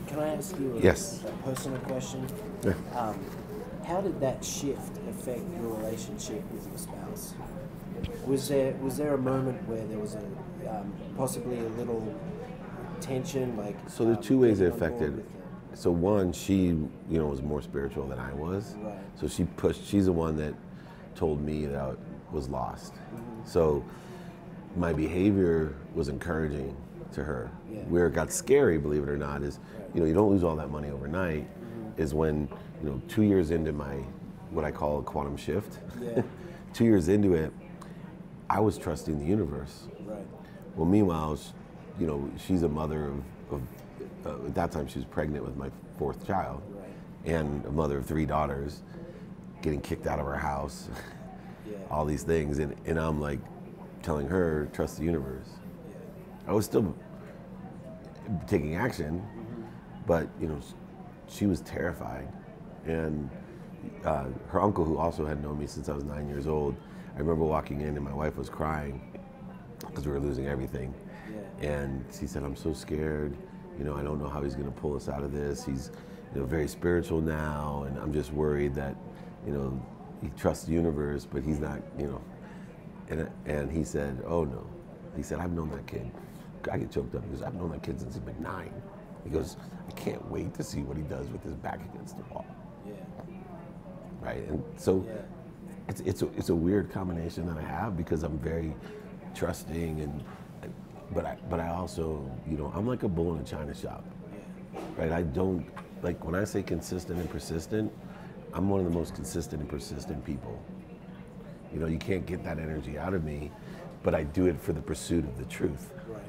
Can I ask you Yes. a personal question? Yeah. How did that shift affect your relationship with your spouse? Was there a moment where there was possibly a little tension, like? So there are two ways it getting on board affected. with So one, she was more spiritual than I was. Right. So she's the one that told me that I was lost. So my behavior was encouraging to her. Yeah. Where it got scary, believe it or not, is Right. you don't lose all that money overnight. Is when 2 years into my what I call a quantum shift. Yeah. 2 years into it, I was trusting the universe. Right. Well, meanwhile, she's a mother of at that time she was pregnant with my fourth child, Right. and a mother of 3 daughters, getting kicked out of her house, Yeah. all these things, and I'm like telling her, trust the universe. I was still taking action, but she was terrified, and her uncle, who also had known me since I was 9 years old, I remember walking in and my wife was crying because we were losing everything. Yeah. And she said, I'm so scared. I don't know how he's going to pull us out of this. He's very spiritual now, and I'm just worried that he trusts the universe, but he's not. And he said, oh no. He said, I've known that kid. I get choked up because I've known that kid since he's been 9. He goes, I can't wait to see what he does with his back against the wall. Yeah. Right, and so Yeah. it's a weird combination that I have because I'm very trusting but I also I'm like a bull in a china shop. Yeah. Right, I don't when I say consistent and persistent, I'm one of the most consistent and persistent people. You can't get that energy out of me, but I do it for the pursuit of the truth. Right.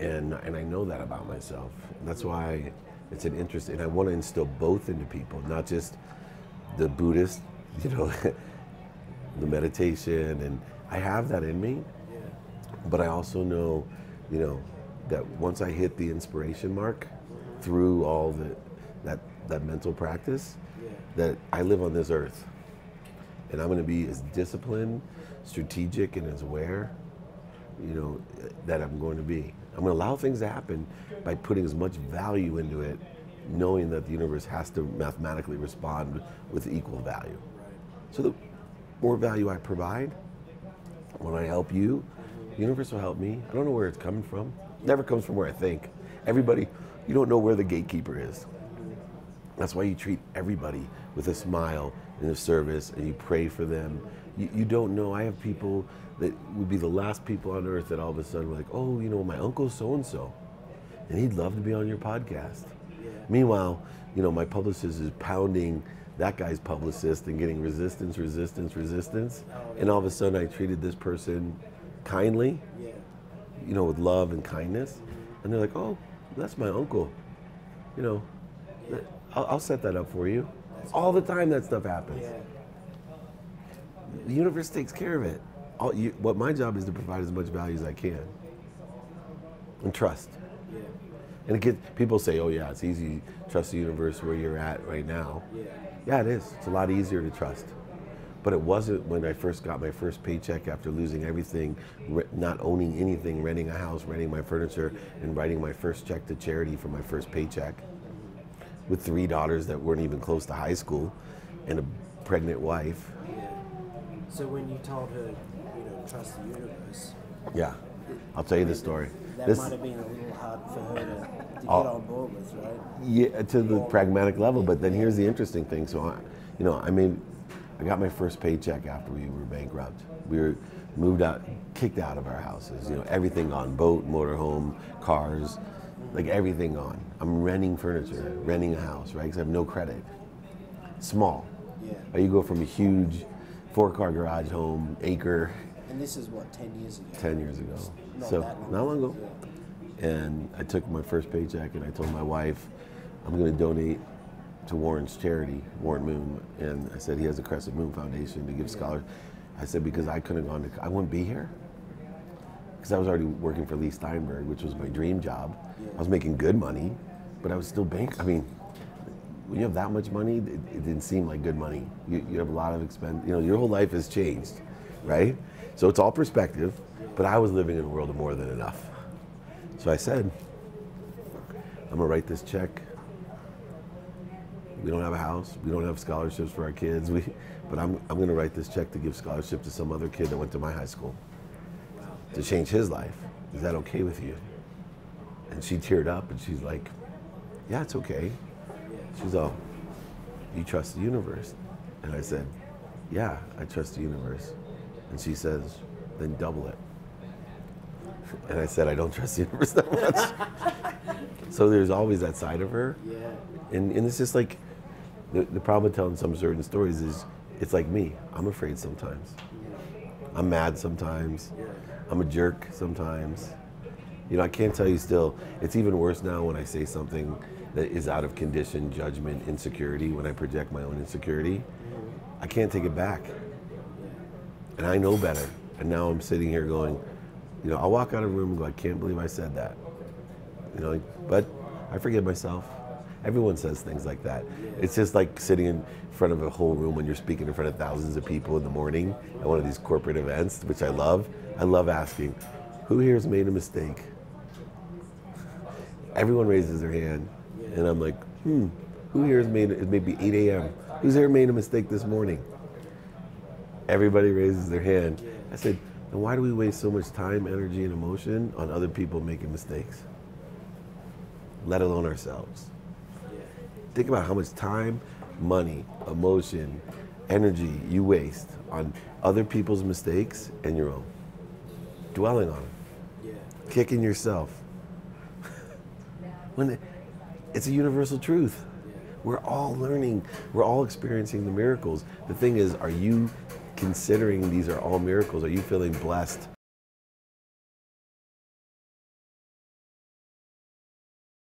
And I know that about myself. And that's why it's an interest, and I want to instill both into people, not just the Buddhist, the meditation, and I have that in me. Yeah. But I also know, that once I hit the inspiration mark through all that mental practice, that I live on this earth, and I'm going to be as disciplined, strategic, and as aware, that I'm going to be. I'm going to allow things to happen by putting as much value into it, knowing that the universe has to mathematically respond with equal value. Right. So the more value I provide, when I help you, the universe will help me. I don't know where it's coming from. It never comes from where I think. Everybody, you don't know where the gatekeeper is. That's why you treat everybody with a smile and a service, and you pray for them. You don't know. I have people that would be the last people on earth that all of a sudden were like, oh, my uncle's so-and-so, and he'd love to be on your podcast. Yeah. Meanwhile, my publicist is pounding that guy's publicist and getting resistance. And all of a sudden I treated this person kindly, with love and kindness. And they're like, oh, that's my uncle. I'll set that up for you. All the time that stuff happens. Yeah. The universe takes care of it. What my job is to provide as much value as I can. And trust. Yeah. And people say, oh yeah, it's easy to trust the universe where you're at right now. Yeah. Yeah, it is. It's a lot easier to trust. But it wasn't when I first got my first paycheck after losing everything, not owning anything, renting a house, renting my furniture, and writing my first check to charity for my first paycheck with 3 daughters that weren't even close to high school and a pregnant wife. Yeah. So when you told her, trust the universe. Yeah, I'll tell you the story. That might have been a little hard for her to get on board with, right? Yeah, to the pragmatic level. But then here's the interesting thing. So, I got my first paycheck after we were bankrupt. We were moved out, kicked out of our houses. Everything gone: boat, motorhome, cars, everything gone. I'm renting furniture, renting a house, right? Because I have no credit. Small. Yeah. You go from a huge 4-car garage home, acre. And this is what, 10 years ago? 10 years ago. Not long ago. Yeah. And I took my first paycheck and I told my wife, I'm going to donate to Warren's charity, Warren Moon. And I said he has a Crescent Moon Foundation to give scholars. I said, because I couldn't have gone I wouldn't be here. Because I was already working for Leigh Steinberg, which was my dream job. Yeah. I was making good money, but I was still when you have that much money, it didn't seem like good money. You have a lot of expense. Your whole life has changed, right? So it's all perspective, but I was living in a world of more than enough. So I said, I'm gonna write this check. We don't have a house. We don't have scholarships for our kids. But I'm gonna write this check to give scholarship to some other kid that went to my high school to change his life. Is that okay with you? And she teared up and she's like, yeah, it's okay. She's all, you trust the universe? And I said, yeah, I trust the universe. And she says, then double it. And I said, I don't trust the universe that much. So there's always that side of her. Yeah. And it's just like, the problem with telling some certain stories is, it's like me. I'm afraid sometimes. I'm mad sometimes. I'm a jerk sometimes. You know, I can't tell you still, it's even worse now when I say something that is out of condition, judgment, insecurity, when I project my own insecurity. I can't take it back. And I know better. And now I'm sitting here going, you know, I'll walk out of a room and go, I can't believe I said that. You know, but I forgive myself. Everyone says things like that. It's just like sitting in front of a whole room when you're speaking in front of thousands of people in the morning at one of these corporate events, which I love. I love asking, who here has made a mistake? Everyone raises their hand. And I'm like, who here has made, it may be 8 a.m. Who's here made a mistake this morning? Everybody raises their hand. I said, then why do we waste so much time, energy, and emotion on other people making mistakes? Let alone ourselves. Think about how much time, money, emotion, energy you waste on other people's mistakes and your own. Dwelling on them. Kicking yourself. When it's a universal truth. We're all learning. We're all experiencing the miracles. The thing is, are you considering these are all miracles? Are you feeling blessed